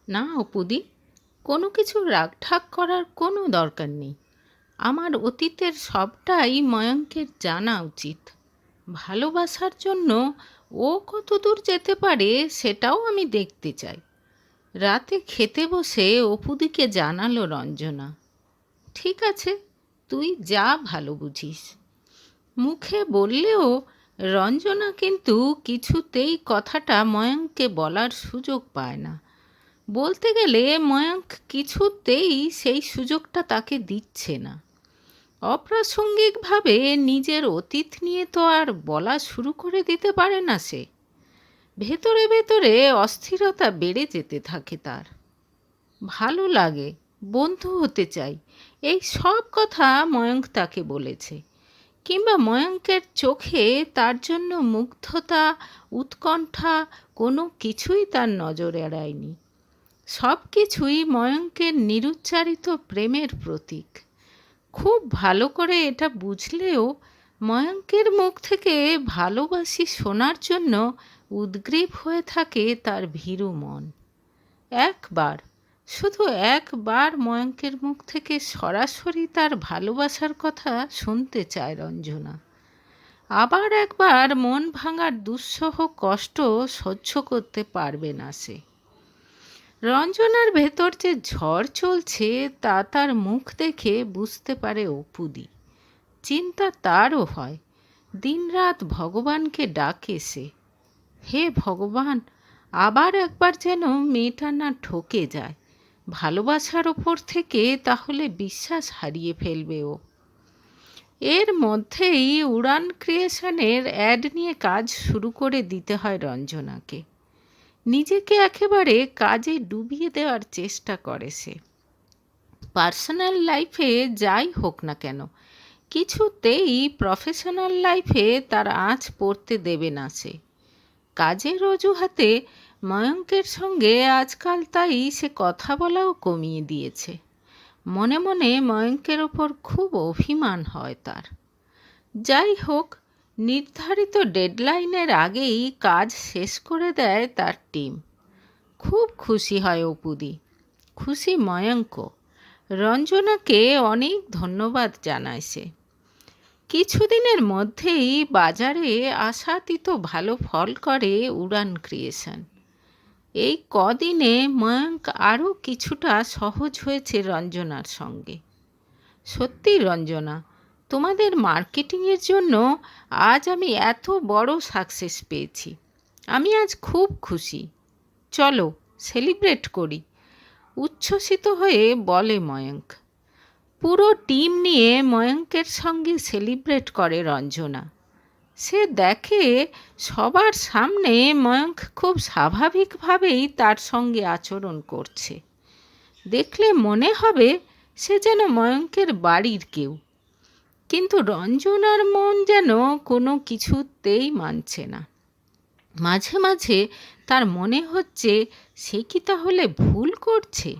না অপুদি, কোনো কিছু রাগঢাক করার কোনো দরকার নেই। আমার অতীতের সবটাই ময়ঙ্কের জানা উচিত। ভালোবাসার জন্য ও কত দূর যেতে পারে সেটাও আমি দেখতে চাই। রাতে খেতে বসে অপুদিকে জানালো রঞ্জনা, ঠিক আছে, তুই যা ভালো বুঝিস। মুখে বললেও রঞ্জনা কিন্তু কিছুতেই কথাটা ময়ঙ্ককে বলার সুযোগ পায় না। বলতে গেলে ময়ঙ্ক কিছুতেই সেই সুযোগটা তাকে দিচ্ছে না। অপ্রাসঙ্গিকভাবে নিজের অতীত নিয়ে তো আর বলা শুরু করে দিতে পারে না সে। ভেতরে ভেতরে অস্থিরতা বেড়ে যেতে থাকে তার। ভালো লাগে, বন্ধু হতে চাই, এই সব কথা ময়ঙ্ক তাকে বলেছে, কিংবা ময়ঙ্কের চোখে তার জন্য মুগ্ধতা, উৎকণ্ঠা কোনো কিছুই তার নজর এড়ায়নি। সব কিছুই ময়ঙ্কের নিরুচ্চারিত প্রেমের প্রতীক। খুব ভালো করে এটা বুঝলেও ময়ঙ্কের মুখ থেকে ভালোবাসি শোনার জন্য উদ্গ্রীব হয়ে থাকে তার ভীরু মন। একবার, শুধু একবার ময়ঙ্কের মুখ থেকে সরাসরি তার ভালোবাসার কথা শুনতে চায় রঞ্জনা। আবার একবার মন ভাঙার দুঃসহ কষ্ট সহ্য করতে পারবে না সে। রঞ্জনার ভেতর যে ঝড় চলছে তা তার মুখ দেখে বুঝতে পারে অপুদি। চিন্তা তারও হয়। দিনরাত ভগবানকে ডাকে সে, হে ভগবান, আবার একবার যেন মেয়েটা না ঠকে যায়। ভালোবাসার ওপর থেকে তাহলে বিশ্বাস হারিয়ে ফেলবে ও। এর মধ্যেই উড়ান ক্রিয়েশনের অ্যাড নিয়ে কাজ শুরু করে দিতে হয় রঞ্জনাকে। নিজেকে একেবারে কাজে ডুবিয়ে দেওয়ার চেষ্টা করে সে। পার্সোনাল লাইফে যাই হোক না কেন, কিছুতেই প্রফেশনাল লাইফে তার আঁচ পড়তে দেবে না সে। কাজের অজুহাতে ময়ঙ্কের সঙ্গে আজকাল তাই সে কথা বলাও কমিয়ে দিয়েছে। মনে মনে ময়ঙ্কের ওপর খুব অভিমান হয় তার। যাই হোক, নির্ধারিত ডেডলাইনের আগেই কাজ শেষ করে দেয় তার টিম। খুব খুশি হয় অপুদি, খুশি ময়ঙ্ক। রঞ্জনাকে অনেক ধন্যবাদ জানায় সে। কিছুদিনের মধ্যেই বাজারে আশাতীত ভালো ফল করে উড়ান ক্রিয়েশন। এই কদিনে ময়ঙ্ক আরও কিছুটা সহজ হয়েছে রঞ্জনার সঙ্গে। সত্যি রঞ্জনা, তোমাদের মার্কেটিংয়ের জন্য আজ আমি এত বড় সাকসেস পেয়েছি। আমি আজ খুব খুশি। চলো সেলিব্রেট করি, উচ্ছ্বসিত হয়ে বলে ময়ঙ্ক। পুরো টিম নিয়ে ময়ঙ্কের সঙ্গে সেলিব্রেট করে রঞ্জনা। সে দেখে সবার সামনে ময়ঙ্ক খুব স্বাভাবিকভাবেই তার সঙ্গে আচরণ করছে। দেখলে মনে হবে সে যেন ময়ঙ্কের বাড়ির কেউ। কিন্তু রঞ্জনার মন যেন কোনো কিছুতেই মানছে না। মাঝে মাঝে তার মনে হচ্ছে সে কি তাহলে ভুল করছে।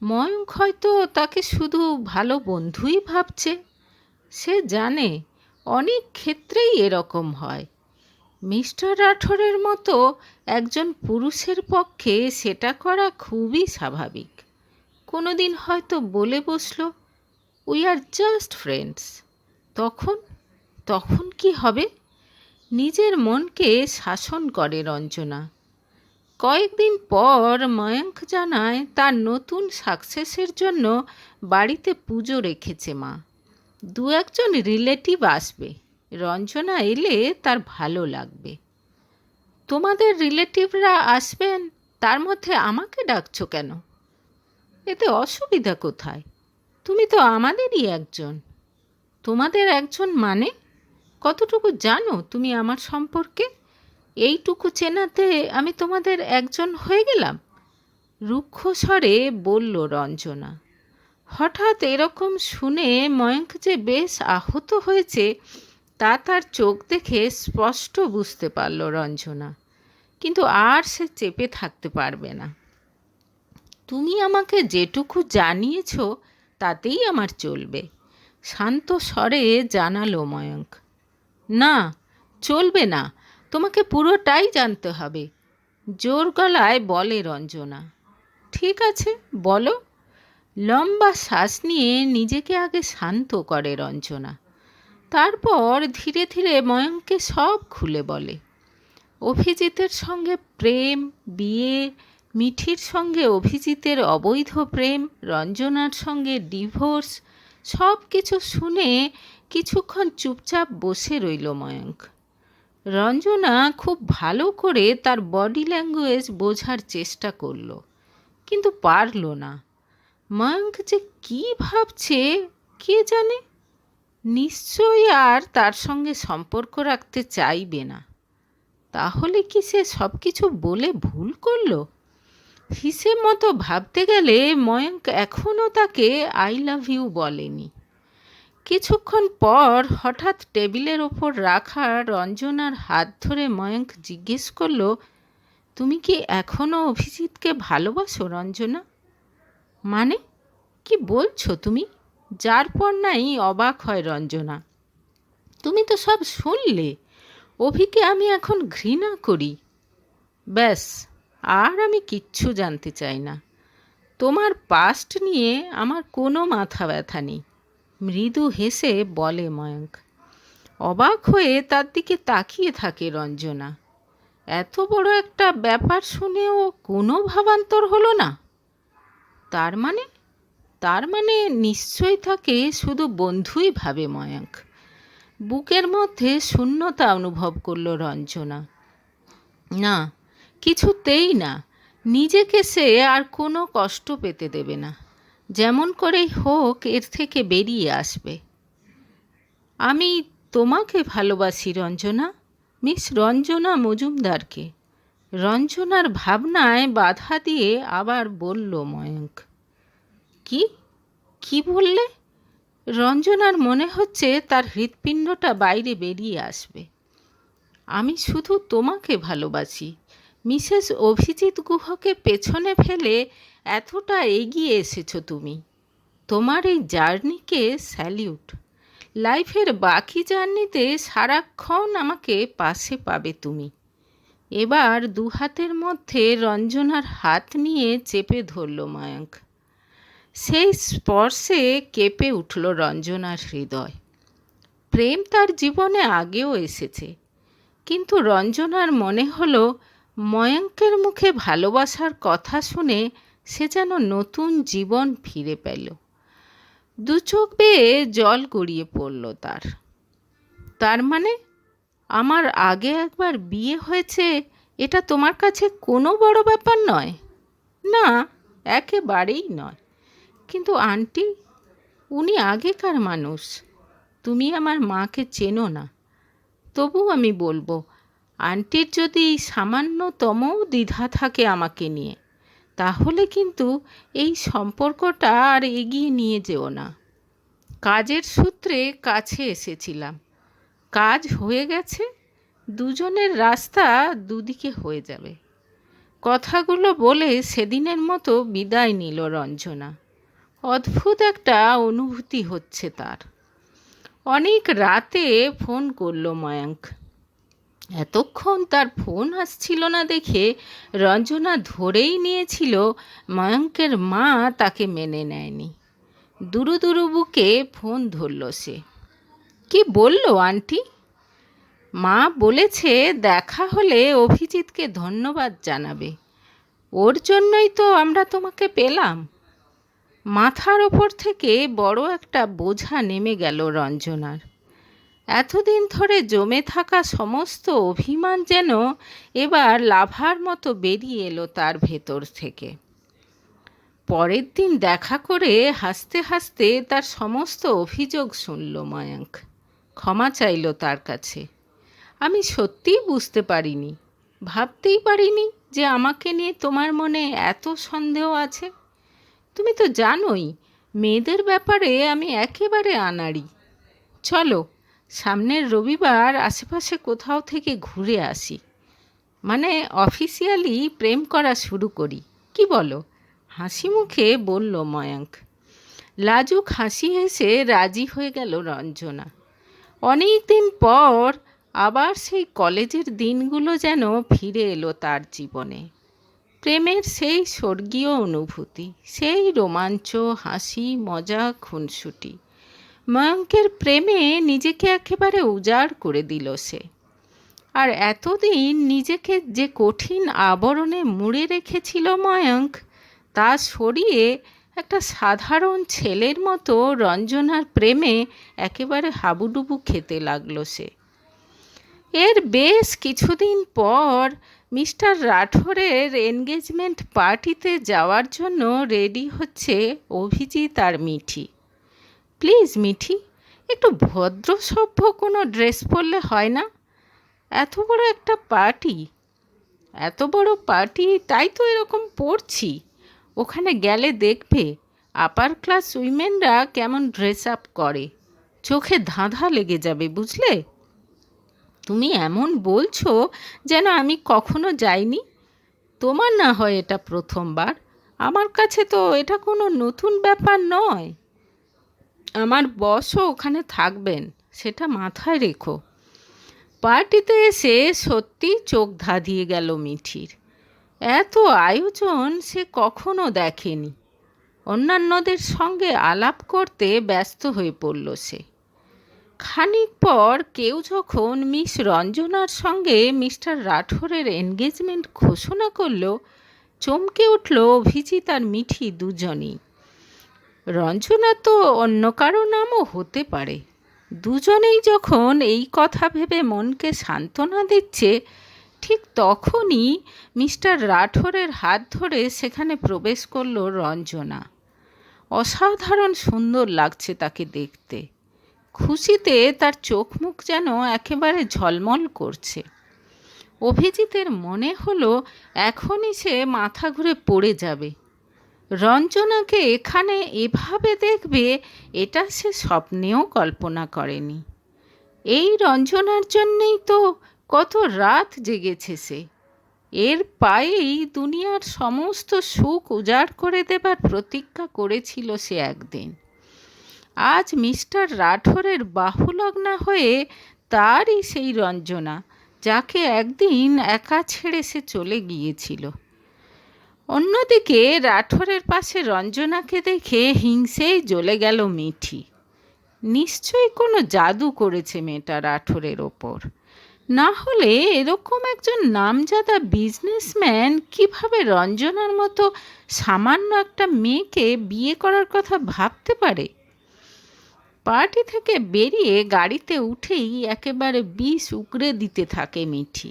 ময়ঙ্ক হয়তো তাকে শুধু ভালো বন্ধুই ভাবছে। সে জানে অনেক ক্ষেত্রেই এরকম হয়। মিস্টার রাঠোরের মতো একজন পুরুষের পক্ষে সেটা করা খুবই স্বাভাবিক। কোনো দিন হয়তো বলে বসলো, উই আর জাস্ট ফ্রেন্ডস। তখন তখন কি হবে? নিজের মনকে শাসন করে রঞ্জনা। কয়েকদিন পর ময়ঙ্ক জানায় তার নতুন সাকসেসের জন্য বাড়িতে পুজো রেখেছে মা। দু একজন রিলেটিভ আসবে। রঞ্জনা এলে তার ভালো লাগবে। তোমাদের রিলেটিভরা আসবেন, তার মধ্যে আমাকে ডাকছো কেন? এতে অসুবিধা কোথায়? তুমি তো আমাদেরই একজন। তোমাদের একজন মানে? কতটুকু জানো তুমি আমার সম্পর্কে? এইটুকু চেনাতে আমি তোমাদের একজন হয়ে গেলাম? রুক্ষ স্বরে বলল রঞ্জনা। হঠাৎ এরকম শুনে ময়ঙ্ক যে বেশ আহত হয়েছে তা তার চোখ দেখে স্পষ্ট বুঝতে পারল রঞ্জনা। কিন্তু আর সে চেপে থাকতে পারবে না। তুমি আমাকে যেটুকু জানিয়েছ তাতেই আমার চলবে, শান্ত স্বরে জানালো ময়ঙ্ক। না, চলবে না, তোমাকে পুরোটাই জানতে হবে, জোর গলায় বলে রঞ্জনা। ঠিক আছে, বলো। লম্বা শ্বাস নিয়ে নিজেকে আগে শান্ত করে রঞ্জনা। তারপর ধীরে ধীরে ময়ঙ্ককে সব খুলে বলে। অভিজিতের সঙ্গে প্রেম, বিয়ে, মিঠির সঙ্গে অভিজিতের অবৈধ প্রেম, রঞ্জনার সঙ্গে ডিভোর্স, সব কিছু শুনে কিছুক্ষণ চুপচাপ বসে রইল ময়ঙ্ক। রঞ্জনা খুব ভালো করে তার বডি ল্যাঙ্গুয়েজ বোঝার চেষ্টা করল, কিন্তু পারল না। ময়ঙ্ক যে কী ভাবছে কে জানে। নিশ্চয়ই আর তার সঙ্গে সম্পর্ক রাখতে চাইবে না। তাহলে কি সে সব কিছু বলে ভুল করল? হিসেব মতো ভাবতে গেলে ময়ঙ্ক এখনও তাকে আই লাভ ইউ বলেনি। কিছুক্ষণ পর হঠাৎ টেবিলের ওপর রাখা রঞ্জনার হাত ধরে ময়ঙ্ক জিজ্ঞেস করল, তুমি কি এখনও অভিজিৎকে ভালোবাসো রঞ্জনা? মানে কি বলছো তুমি? যার পর নাই অবাক হয় রঞ্জনা। তুমি তো সব শুনলে। অভিকে আমি এখন ঘৃণা করি। ব্যাস, আর আমি কিচ্ছু জানতে চাই না। তোমার পাস্ট নিয়ে আমার কোনো মাথা ব্যথা নেই, মৃদু হেসে বলে ময়ঙ্ক। অবাক হয়ে তার দিকে তাকিয়ে থাকে রঞ্জনা। এত বড় একটা ব্যাপার শুনেও কোনো ভাবান্তর হলো না। তার মানে নিশ্চয়ই তাকে শুধু বন্ধুই ভাবে ময়ঙ্ক। বুকের মধ্যে শূন্যতা অনুভব করল রঞ্জনা। না, কিছুতেই না। নিজেকে সে আর কোনো কষ্ট পেতে দেবে না। যেমন করেই হোক এর থেকে বেরিয়ে আসবে। আমি তোমাকে ভালোবাসি রঞ্জনা, মিস রঞ্জনা মজুমদারকে। রঞ্জনার ভাবনায় বাধা দিয়ে আবার বলল ময়ঙ্ক। কি কি বললে? রঞ্জনার মনে হচ্ছে তার হৃৎপিণ্ডটা বাইরে বেরিয়ে আসবে। আমি শুধু তোমাকে ভালোবাসি। মিসেস অভিজিৎ গুহকে পেছনে ফেলে এতটা এগিয়ে এসেছো তুমি। তোমার এই জার্নিকে স্যালিউট। লাইফের বাকি জার্নিতে সারাক্ষণ আমাকে পাশে পাবে তুমি। এবার দু হাতের মধ্যে রঞ্জনার হাত নিয়ে চেপে ধরল ময়ঙ্ক। সেই স্পর্শে কেঁপে উঠল রঞ্জনার হৃদয়। প্রেম তার জীবনে আগেও এসেছে, কিন্তু রঞ্জনার মনে হলো ময়ঙ্কের মুখে ভালোবাসার কথা শুনে সে যেন নতুন জীবন ফিরে পেল। দু চোখ বেয়ে জল গড়িয়ে পড়ল তার। তার মানে আমার আগে একবার বিয়ে হয়েছে, এটা তোমার কাছে কোনো বড় ব্যাপার নয়? না, একেবারেই নয়। কিন্তু আন্টি, উনি আগেকার মানুষ। তুমি আমার মাকে চেনো না। তবু আমি বলবো, আন্টির যদি সামান্যতমও দ্বিধা থাকে আমাকে নিয়ে, তাহলে কিন্তু এই সম্পর্কটা আর এগিয়ে নিয়ে যেও না। কাজের সূত্রে কাছে এসেছিলাম, কাজ হয়ে গেছে, দুজনের রাস্তা দুদিকে হয়ে যাবে। কথাগুলো বলে সেদিনের মতো বিদায় নিল রঞ্জনা। অদ্ভুত একটা অনুভূতি হচ্ছে তার। অনেক রাতে ফোন করল ময়ঙ্ক। এতক্ষণ তার ফোন আসছিল না দেখে রঞ্জনা ধরেই নিয়েছিল ময়ঙ্কের মা তাকে মেনে নেয়নি। দুরু দুরু বুকে ফোন ধরল সে। কি বলল আন্টি? মা বলেছে দেখা হলে অভিজিৎকে ধন্যবাদ জানাবে। ওর জন্যই তো আমরা তোমাকে পেলাম। মাথার ওপর থেকে বড় একটা বোঝা নেমে গেল রঞ্জনার। এতদিন ধরে জমে থাকা সমস্ত অভিমান যেন এবার লাভার মতো বেরিয়ে এলো তার ভেতর থেকে। পরের দিন দেখা করে হাসতে হাসতে তার সমস্ত অভিযোগ শুনল ময়ঙ্ক। ক্ষমা চাইল তার কাছে। আমি সত্যিই বুঝতে পারিনি, ভাবতেই পারিনি যে আমাকে নিয়ে তোমার মনে এত সন্দেহ আছে। তুমি তো জানোই মেয়েদের ব্যাপারে আমি একেবারে আনাড়ি। চলো সামনের রবিবার আশেপাশে কোথাও থেকে ঘুরে আসি, মানে অফিসিয়ালি প্রেম করা শুরু করি, কি বলো? হাসি মুখে বলল ময়ঙ্ক। লাজুক হাসি হেসে রাজি হয়ে গেল রঞ্জনা। অনেক দিন পর আবার সেই কলেজের দিনগুলো যেন ফিরে এলো তার জীবনে। প্রেমের সেই স্বর্গীয় অনুভূতি, সেই রোমাঞ্চ, হাসি, মজা, খুনসুটি। ময়ঙ্কের প্রেমে নিজেকে একেবারে উজাড় করে দিল সে। আর এতদিন নিজেকে যে কঠিন আবরণে মুড়ে রেখেছিল ময়ঙ্ক, তা সরিয়ে একটা সাধারণ ছেলের মতো রঞ্জনার প্রেমে একেবারে হাবুডুবু খেতে লাগলো সে। এর বেশ কিছুদিন পর মিস্টার রাঠোরের এনগেজমেন্ট পার্টিতে যাওয়ার জন্য রেডি হচ্ছে অভিজিৎ আর মিঠি। প্লিজ মিঠি, একটু ভদ্র সভ্য কোনো ড্রেস পরলে হয় না? এত বড় একটা পার্টি, এত বড় পার্টি, তাই তো এরকম পরছি। ওখানে গেলে দেখবে আপার ক্লাস উইমেনরা কেমন ড্রেস আপ করে, চোখে ধাঁধা লেগে যাবে, বুঝলে? তুমি এমন বলছো যেন আমি কখনো যাইনি। তোমার না হয় এটা প্রথমবার, আমার কাছে তো এটা কোনো নতুন ব্যাপার নয়। আমার বসও ওখানে থাকবেন, সেটা মাথায় রেখো। পার্টিতে এসে সত্যি চোখ ধাঁধিয়ে গেল মিঠির। এত আয়োজন সে কখনো দেখেনি। অন্যান্যদের সঙ্গে আলাপ করতে ব্যস্ত হয়ে পড়ল সে। খানিক পর কেউ যখন মিস রঞ্জনার সঙ্গে মিস্টার রাঠোরের এনগেজমেন্ট ঘোষণা করল, চমকে উঠল অভিজিৎ আর মিঠি দুজনই। রঞ্জনা তো অন্য কারো নামও হতে পারে। দুজনেই যখন এই কথা ভেবে মনকে সান্ত্বনা দিচ্ছে, ঠিক তখনই মিস্টার রাঠোরের হাত ধরে সেখানে প্রবেশ করল রঞ্জনা। অসাধারণ সুন্দর লাগছে তাকে দেখতে। খুশিতে তার চোখ মুখ যেন একেবারে ঝলমল করছে। অভিজিতের মনে হলো এখনই সে মাথা ঘুরে পড়ে যাবে। রঞ্জনাকে এখানে এভাবে দেখবে, এটা সে স্বপ্নেও কল্পনা করেনি। এই রঞ্জনার জন্যেই তো কত রাত জেগেছে সে। এর পায়েই দুনিয়ার সমস্ত সুখ উজাড় করে দেবার প্রতিজ্ঞা করেছিল সে একদিন। আজ মিস্টার রাঠোরের বাহুলগ্না হয়ে তারই সেই রঞ্জনা, যাকে একদিন একা ছেড়ে সে চলে গিয়েছিল। অন্যদিকে রাঠোরের পাশে রঞ্জনাকে দেখে হিংসেই জ্বলে গেল মিঠি। নিশ্চয়ই কোনো জাদু করেছে মেয়েটা রাঠোরের ওপর, না হলে এরকম একজন নামজাদা বিজনেসম্যান কিভাবে রঞ্জনার মতো সামান্য একটা মেয়েকে বিয়ে করার কথা ভাবতে পারে? পার্টি থেকে বেরিয়ে গাড়িতে উঠেই একেবারে বিষ উগরে দিতে থাকে মিঠি।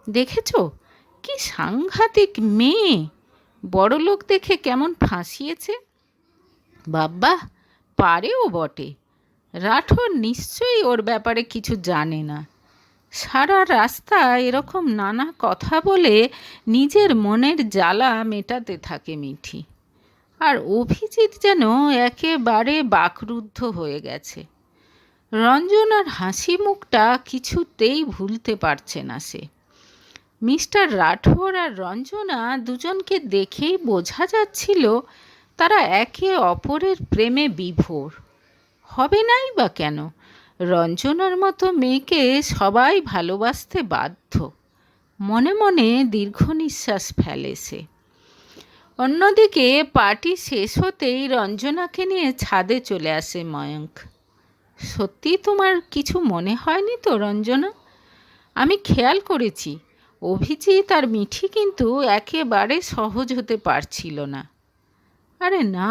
দেখেছ কি সাংঘাতিক মেয়ে, বড়লোক দেখে কেমন ফাঁসিয়েছে। বাবা, পারেও বটে। রাঠোর নিশ্চয়ই ওর ব্যাপারে কিছু জানে না। সারা রাস্তা এরকম নানা কথা বলে নিজের মনের জ্বালা মেটাতে থাকে মিঠি। আর অভিজিৎ যেন একেবারে বাকরুদ্ধ হয়ে গেছে। রঞ্জনার হাসি মুখটা কিছুতেই ভুলতে পারছে না সে। মিস্টার রাঠোর আর রঞ্জনা দুজনকে দেখেই বোঝা যাচ্ছিল তারা একে অপরের প্রেমে বিভোর। হবে নাই বা কেন? রঞ্জনার মতো মেয়েকে সবাই ভালোবাসতে বাধ্য। মনে মনে দীর্ঘ নিঃশ্বাস ফেলে সে। অন্যদিকে পার্টি শেষ হতেই রঞ্জনাকে নিয়ে ছাদে চলে আসে ময়ঙ্ক। সত্যি তোমার কিছু মনে হয়নি তো রঞ্জনা? আমি খেয়াল করেছি অভিজিৎ আর মিঠি কিন্তু একেবারে সহজ হতে পারছিল না। আরে না,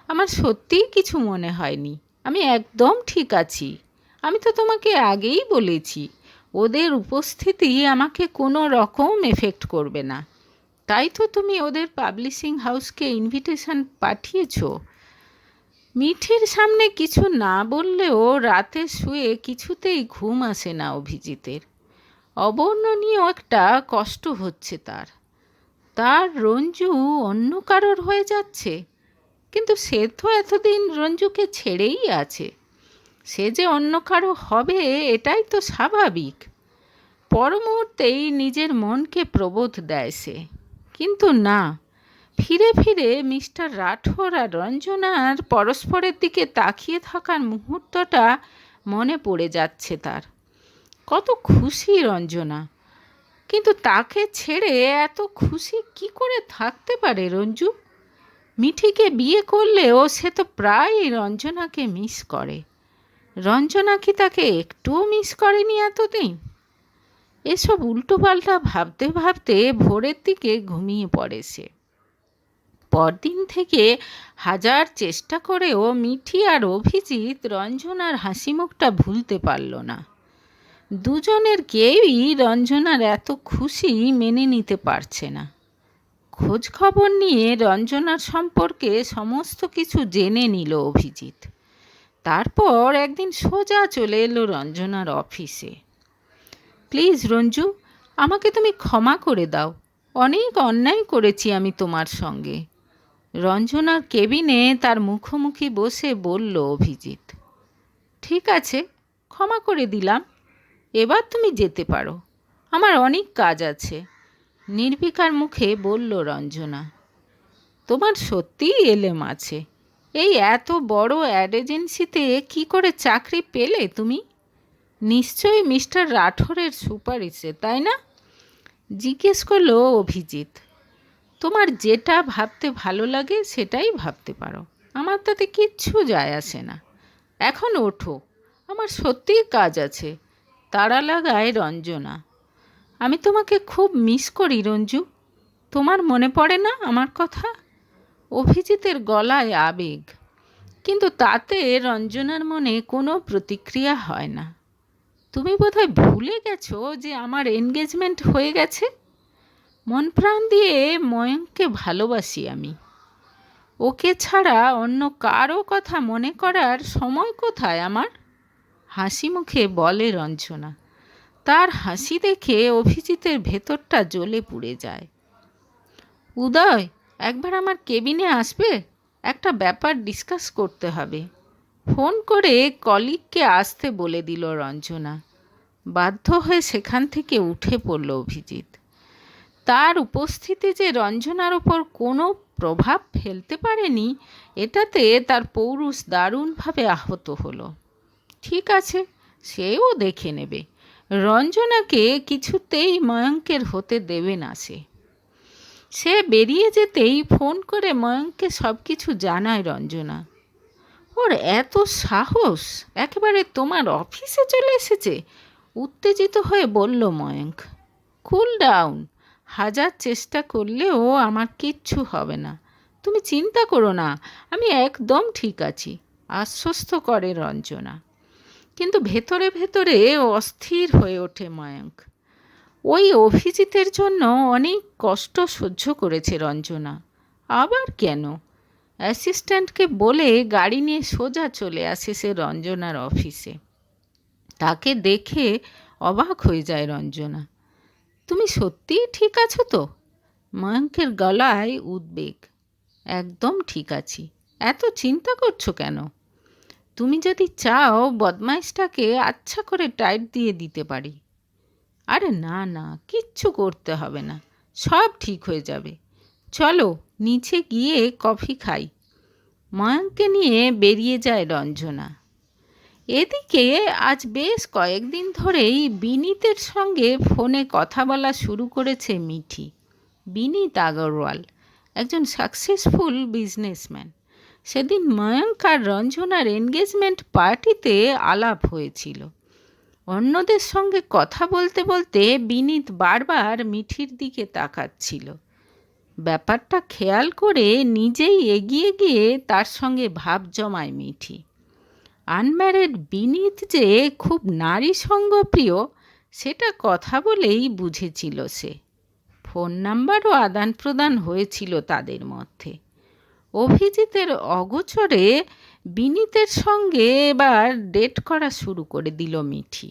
আমার সত্যিই কিছু মনে হয়নি। আমি একদম ঠিক আছি। আমি তো তোমাকে আগেই বলেছি ওদের উপস্থিতি আমাকে কোনো রকম এফেক্ট করবে না। তাই তো তুমি ওদের পাবলিশিং হাউসকে ইনভিটেশন পাঠিয়েছ। মিঠির সামনে কিছু না বললেও রাতে শুয়ে কিছুতেই ঘুম আসে না অভিজিতের। অবর্ণনীয় একটা কষ্ট হচ্ছে তার। তার রঞ্জু অন্য কারোর হয়ে যাচ্ছে, কিন্তু সে তো এতদিন রঞ্জুকে ছেড়েই আছে। সে যে অন্য কারো হবে এটাই তো স্বাভাবিক। পর মুহূর্তেই নিজের মনকে প্রবোধ দেয় সে। কিন্তু না, ফিরে ফিরে মিস্টার রাঠোর আর রঞ্জনার পরস্পরের দিকে তাকিয়ে থাকার মুহূর্তটা মনে পড়ে যাচ্ছে তার। কত খুশি রঞ্জনা, কিন্তু তাকে ছেড়ে এত খুশি কি করে থাকতে পারে রঞ্জু? মিঠিকে বিয়ে করলেও সে তো প্রায়ই রঞ্জনাকে মিস করে। রঞ্জনা কি তাকে একটুও মিস করেনি এতদিন? এসব উল্টোপাল্টা ভাবতে ভাবতে ভোরের দিকে ঘুমিয়ে পড়ে সে। পরদিন থেকে হাজার চেষ্টা করেও মিঠি আর অভিজিৎ রঞ্জনার হাসি মুখটা ভুলতে পারল না। দুজনের কেউই রঞ্জনার এত খুশি মেনে নিতে পারছে না। খোঁজ খবর নিয়ে রঞ্জনার সম্পর্কে সমস্ত কিছু জেনে নিল অভিজিৎ। তারপর একদিন সোজা চলে এলো রঞ্জনার অফিসে। প্লিজ রঞ্জু, আমাকে তুমি ক্ষমা করে দাও। অনেক অন্যায় করেছি আমি তোমার সঙ্গে। রঞ্জনার কেবিনে তার মুখোমুখি বসে বলল অভিজিৎ। ঠিক আছে, ক্ষমা করে দিলাম। এবার তুমি যেতে পারো, আমার অনেক কাজ আছে, নির্বিকার মুখে বলল রঞ্জনা। তোমার সত্যিই এলেম আছে। এই এত বড় অ্যাড এজেন্সিতে কী করে চাকরি পেলে তুমি? নিশ্চয়ই মিস্টার রাঠোরের সুপারিশে, তাই না? জিজ্ঞেস করলো অভিজিৎ। তোমার যেটা ভাবতে ভালো লাগে সেটাই ভাবতে পারো, আমার তাতে কিচ্ছু যায় আসে না। এখন ওঠো, আমার সত্যিই কাজ আছে, তাড়া লাগায় রঞ্জনা। আমি তোমাকে খুব মিস করি রঞ্জু, তোমার মনে পড়ে না আমার কথা? অভিজিতের গলায় আবেগ, কিন্তু তাতে রঞ্জনার মনে কোনো প্রতিক্রিয়া হয় না। তুমি বোধহয় ভুলে গেছো যে আমার এনগেজমেন্ট হয়ে গেছে। মন প্রাণ দিয়ে ময়ঙ্ককে ভালোবাসি আমি। ওকে ছাড়া অন্য কারো কথা মনে করার সময় কোথায় আমার? হাসি মুখে বলে রঞ্জনা। তার হাসি দেখে অভিজিতের ভেতরটা জ্বলে পুড়ে যায়। উদয়, একবার আমার কেবিনে আসবে, একটা ব্যাপার ডিসকাস করতে হবে। ফোন করে কলিগকে আসতে বলে দিল রঞ্জনা। বাধ্য হয়ে সেখান থেকে উঠে পড়ল অভিজিৎ। তার উপস্থিতি যে রঞ্জনার ওপর কোনো প্রভাব ফেলতে পারেনি, এটাতে তার পৌরুষ দারুণভাবে আহত হলো। ঠিক আছে, সেও দেখে নেবে। রঞ্জনাকে কিছুতেই ময়ঙ্কের হতে দেবে না সে বেরিয়ে যেতেই ফোন করে ময়ঙ্ককে সব কিছু জানায় রঞ্জনা। ওর এত সাহস, একেবারে তোমার অফিসে চলে এসেছে, উত্তেজিত হয়ে বলল ময়ঙ্ক। কুল ডাউন, হাজার চেষ্টা করলেও আমার কিচ্ছু হবে না, তুমি চিন্তা করো না, আমি একদম ঠিক আছি, আশ্বস্ত করে রঞ্জনা। কিন্তু ভেতরে ভেতরে অস্থির হয়ে ওঠে ময়ঙ্ক। ওই অভিজিতের জন্য অনেক কষ্ট সহ্য করেছে রঞ্জনা, আবার কেন? অ্যাসিস্ট্যান্টকে বলে গাড়ি নিয়ে সোজা চলে আসে সে রঞ্জনার অফিসে। তাকে দেখে অবাক হয়ে যায় রঞ্জনা। তুমি সত্যিই ঠিক আছো তো? ময়ঙ্কের গলায় উদ্বেগ। একদম ঠিক আছি, এত চিন্তা করছো কেন? তুমি যদি চাও বদমাইশটাকে আচ্ছা করে টাইট দিয়ে দিতে পারি। আরে না না, কিচ্ছু করতে হবে না, সব ঠিক হয়ে যাবে। চলো নিচে গিয়ে কফি খাই। ময়ঙ্ককে নিয়ে বেরিয়ে যায় রঞ্জনা। এদিকে আজ বেশ কয়েকদিন ধরেই বিনীতের সঙ্গে ফোনে কথা বলা শুরু করেছে মিঠি। বিনীত আগরওয়াল একজন সাকসেসফুল বিজনেসম্যান। সেদিন ময়ঙ্ক আর রঞ্জনার এনগেজমেন্ট পার্টিতে আলাপ হয়েছিল। অন্যদের সঙ্গে কথা বলতে বলতে বিনীত বারবার মিঠির দিকে তাকাচ্ছিল। ব্যাপারটা খেয়াল করে নিজেই এগিয়ে গিয়ে তার সঙ্গে ভাব জমায় মিঠি। আনম্যারিড বিনীত যে খুব নারী সঙ্গপ্রিয় সেটা কথা বলেই বুঝেছিল সে। ফোন নাম্বারও আদান প্রদান হয়েছিল তাদের মধ্যে। অভিজিতের অগোচরে বিনীতের সঙ্গে এবার ডেট করা শুরু করে দিল মিঠি।